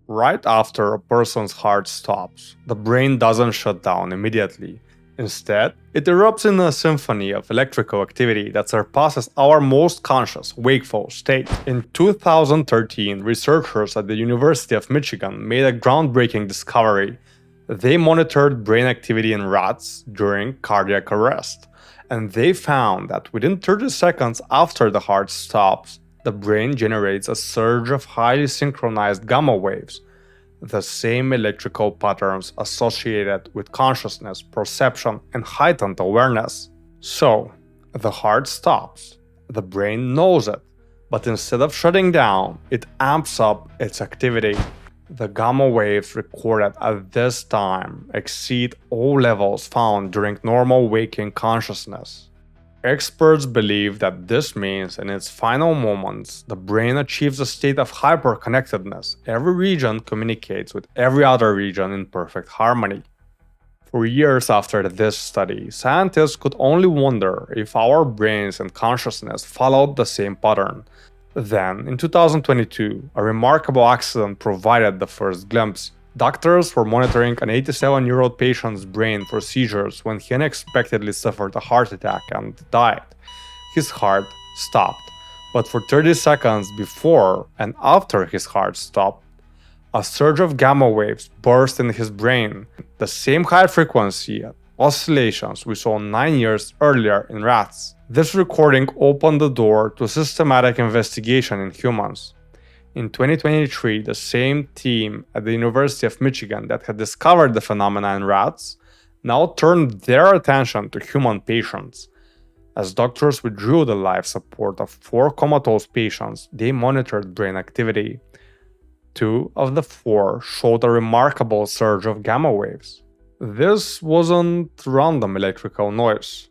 Right after a person's heart stops, the brain doesn't shut down immediately. Instead, it erupts in a symphony of electrical activity that surpasses our most conscious, wakeful state. In 2013, researchers at the University of Michigan made a groundbreaking discovery. They monitored brain activity in rats during cardiac arrest, and they found that within 30 seconds after the heart stops, the brain generates a surge of highly synchronized gamma waves, the same electrical patterns associated with consciousness, perception, and heightened awareness. So, the heart stops. The brain knows it, but instead of shutting down, it amps up its activity. The gamma waves recorded at this time exceed all levels found during normal waking consciousness. Experts believe that this means in its final moments, the brain achieves a state of hyperconnectedness. Every region communicates with every other region in perfect harmony. For years after this study, scientists could only wonder if our brains and consciousness followed the same pattern. Then, in 2022, a remarkable accident provided the first glimpse. Doctors were monitoring an 87-year-old patient's brain for seizures when he unexpectedly suffered a heart attack and died. His heart stopped, but for 30 seconds before and after his heart stopped, a surge of gamma waves burst in his brain, the same high frequency oscillations we saw 9 years earlier in rats. This recording opened the door to systematic investigation in humans. In 2023, the same team at the University of Michigan that had discovered the phenomena in rats now turned their attention to human patients. As doctors withdrew the life support of 4 comatose patients, they monitored brain activity. 2 of the 4 showed a remarkable surge of gamma waves. This wasn't random electrical noise.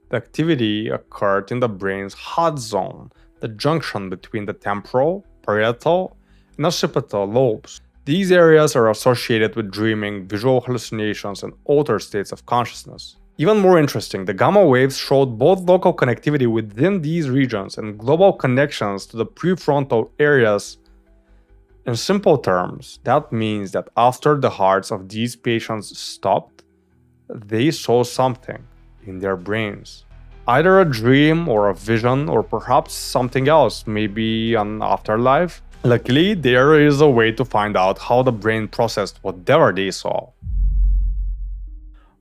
The activity occurred in the brain's hot zone, the junction between the temporal, parietal, and occipital lobes. These areas are associated with dreaming, visual hallucinations, and altered states of consciousness. Even more interesting, the gamma waves showed both local connectivity within these regions and global connections to the prefrontal areas. In simple terms, that means that after the hearts of these patients stopped, they saw something in their brains. Either a dream or a vision or perhaps something else, maybe an afterlife. Luckily, there is a way to find out how the brain processed whatever they saw.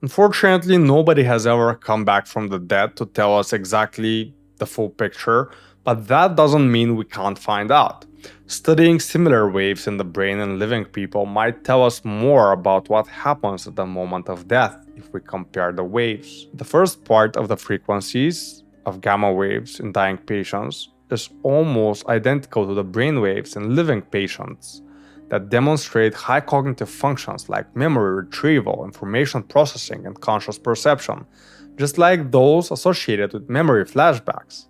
Unfortunately, nobody has ever come back from the dead to tell us exactly the full picture, but that doesn't mean we can't find out. Studying similar waves in the brain in living people might tell us more about what happens at the moment of death if we compare the waves. The first part of the frequencies of gamma waves in dying patients is almost identical to the brain waves in living patients that demonstrate high cognitive functions like memory retrieval, information processing, and conscious perception, just like those associated with memory flashbacks.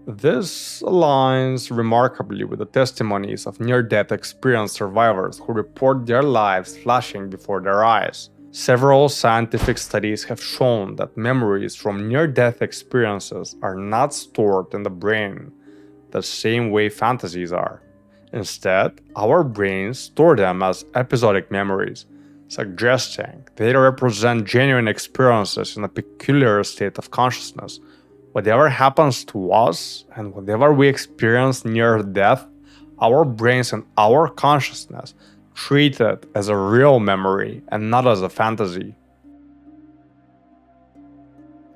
This aligns remarkably with the testimonies of near-death experience survivors who report their lives flashing before their eyes. Several scientific studies have shown that memories from near-death experiences are not stored in the brain the same way fantasies are. Instead, our brains store them as episodic memories, suggesting they represent genuine experiences in a peculiar state of consciousness. Whatever happens to us and whatever we experience near death, our brains and our consciousness treat it as a real memory and not as a fantasy.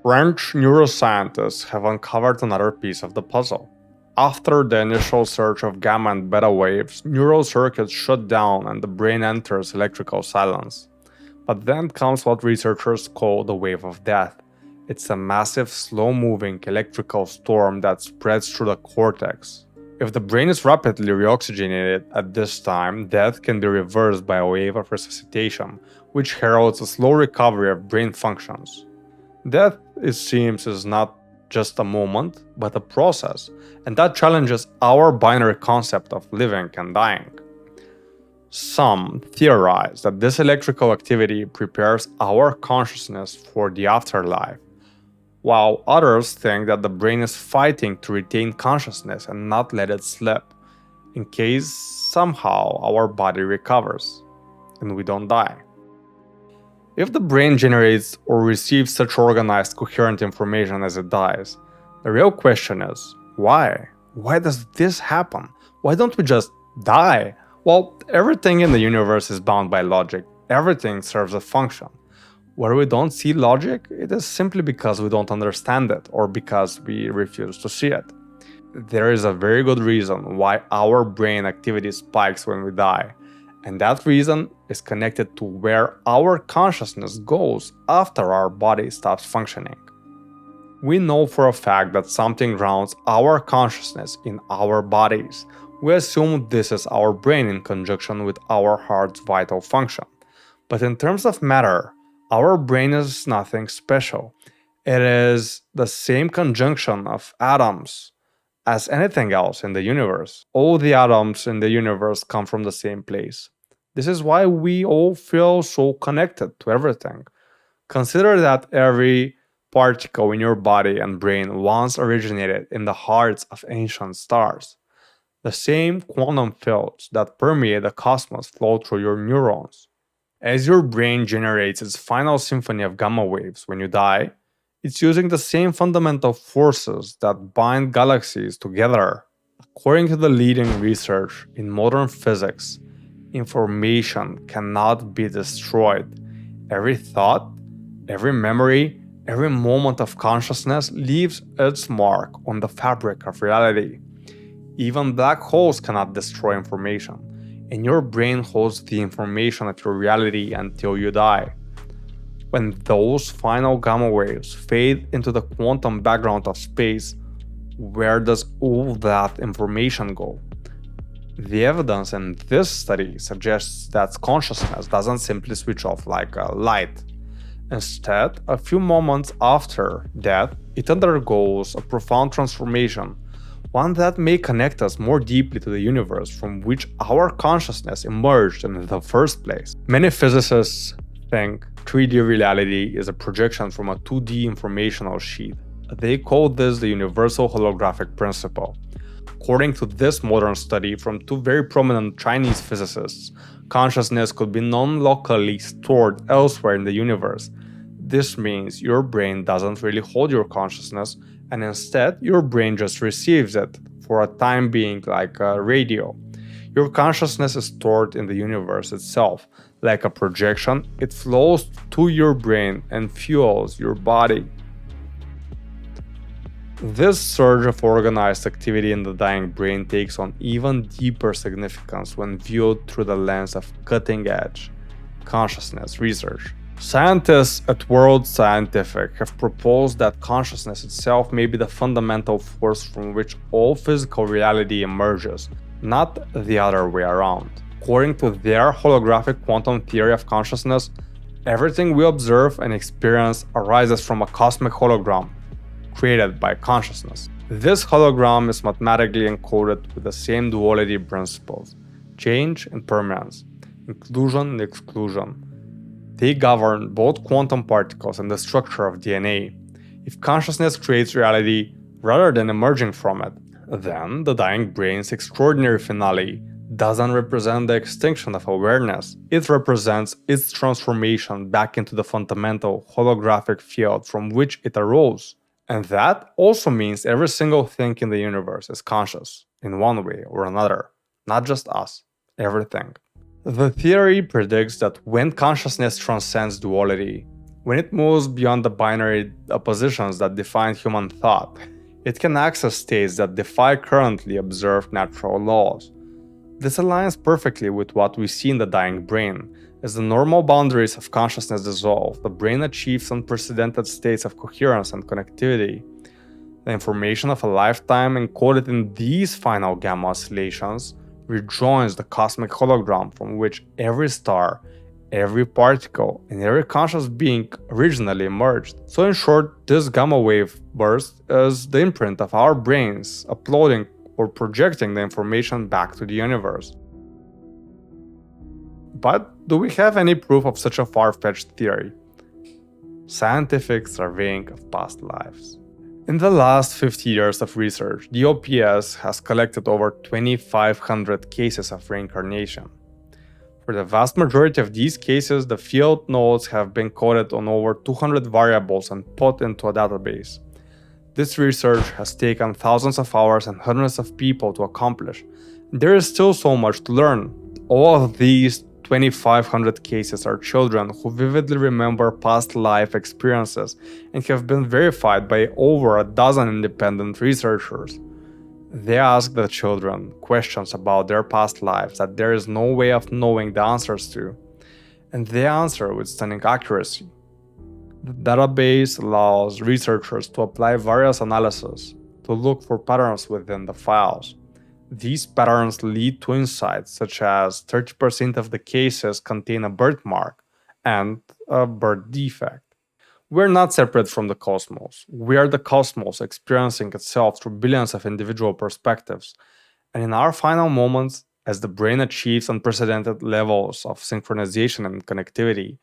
French neuroscientists have uncovered another piece of the puzzle. After the initial surge of gamma and beta waves, neural circuits shut down and the brain enters electrical silence. But then comes what researchers call the wave of death. It's a massive, slow-moving electrical storm that spreads through the cortex. If the brain is rapidly reoxygenated at this time, death can be reversed by a wave of resuscitation, which heralds a slow recovery of brain functions. Death, it seems, is not just a moment, but a process, and that challenges our binary concept of living and dying. Some theorize that this electrical activity prepares our consciousness for the afterlife, while others think that the brain is fighting to retain consciousness and not let it slip. in case somehow our body recovers and we don't die. If the brain generates or receives such organized, coherent information as it dies, the real question is, why? Why does this happen? Why don't we just die? Well, everything in the universe is bound by logic. Everything serves a function. Where we don't see logic, it is simply because we don't understand it or because we refuse to see it. There is a very good reason why our brain activity spikes when we die, and that reason is connected to where our consciousness goes after our body stops functioning. We know for a fact that something grounds our consciousness in our bodies. We assume this is our brain in conjunction with our heart's vital function. But in terms of matter, our brain is nothing special. It is the same conjunction of atoms as anything else in the universe. All the atoms in the universe come from the same place. This is why we all feel so connected to everything. Consider that every particle in your body and brain once originated in the hearts of ancient stars. The same quantum fields that permeate the cosmos flow through your neurons. As your brain generates its final symphony of gamma waves when you die, it's using the same fundamental forces that bind galaxies together. According to the leading research in modern physics, information cannot be destroyed. Every thought, every memory, every moment of consciousness leaves its mark on the fabric of reality. Even black holes cannot destroy information, and your brain holds the information of your reality until you die. When those final gamma waves fade into the quantum background of space, where does all that information go? The evidence in this study suggests that consciousness doesn't simply switch off like a light. Instead, a few moments after death, it undergoes a profound transformation, one that may connect us more deeply to the universe from which our consciousness emerged in the first place. Many physicists think 3D reality is a projection from a 2D informational sheet. They call this the universal holographic principle. According to this modern study from two very prominent Chinese physicists, consciousness could be non-locally stored elsewhere in the universe. This means your brain doesn't really hold your consciousness, and instead your brain just receives it for a time being, like a radio. Your consciousness is stored in the universe itself. Like a projection, it flows to your brain and fuels your body. This surge of organized activity in the dying brain takes on even deeper significance when viewed through the lens of cutting-edge consciousness research. Scientists at World Scientific have proposed that consciousness itself may be the fundamental force from which all physical reality emerges, not the other way around. According to their holographic quantum theory of consciousness, everything we observe and experience arises from a cosmic hologram created by consciousness. This hologram is mathematically encoded with the same duality principles: change and permanence, inclusion and exclusion. They govern both quantum particles and the structure of DNA. If consciousness creates reality rather than emerging from it, then the dying brain's extraordinary finale doesn't represent the extinction of awareness. It represents its transformation back into the fundamental holographic field from which it arose. And that also means every single thing in the universe is conscious, in one way or another. Not just us, everything. The theory predicts that when consciousness transcends duality, when it moves beyond the binary oppositions that define human thought, it can access states that defy currently observed natural laws. This aligns perfectly with what we see in the dying brain. As the normal boundaries of consciousness dissolve, the brain achieves unprecedented states of coherence and connectivity. The information of a lifetime encoded in these final gamma oscillations rejoins the cosmic hologram from which every star, every particle, and every conscious being originally emerged. So in short, this gamma wave burst is the imprint of our brains uploading or projecting the information back to the universe. But do we have any proof of such a far-fetched theory? Scientific surveying of past lives. In the last 50 years of research, the OPS has collected over 2,500 cases of reincarnation. For the vast majority of these cases, the field notes have been coded on over 200 variables and put into a database. This research has taken thousands of hours and hundreds of people to accomplish. There is still so much to learn. All of these 2,500 cases are children who vividly remember past life experiences and have been verified by over a dozen independent researchers. They ask the children questions about their past lives that there is no way of knowing the answers to, and they answer with stunning accuracy. The database allows researchers to apply various analyses to look for patterns within the files. These patterns lead to insights such as 30% of the cases contain a birthmark and a birth defect. We're not separate from the cosmos. We are the cosmos experiencing itself through billions of individual perspectives. And in our final moments, as the brain achieves unprecedented levels of synchronization and connectivity,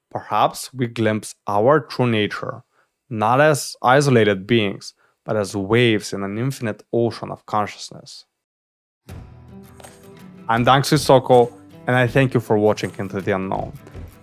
perhaps we glimpse our true nature, not as isolated beings, but as waves in an infinite ocean of consciousness. I'm Xuisoko, and I thank you for watching Into the Unknown.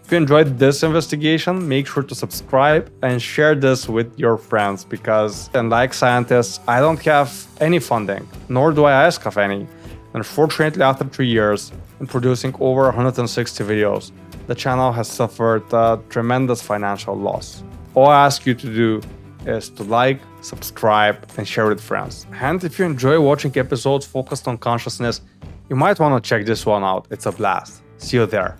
If you enjoyed this investigation, make sure to subscribe and share this with your friends because, unlike scientists, I don't have any funding, nor do I ask of any. Unfortunately, after 3 years and producing over 160 videos, the channel has suffered a tremendous financial loss. All I ask you to do is to like, subscribe, and share with friends. And if you enjoy watching episodes focused on consciousness, you might want to check this one out. It's a blast. See you there.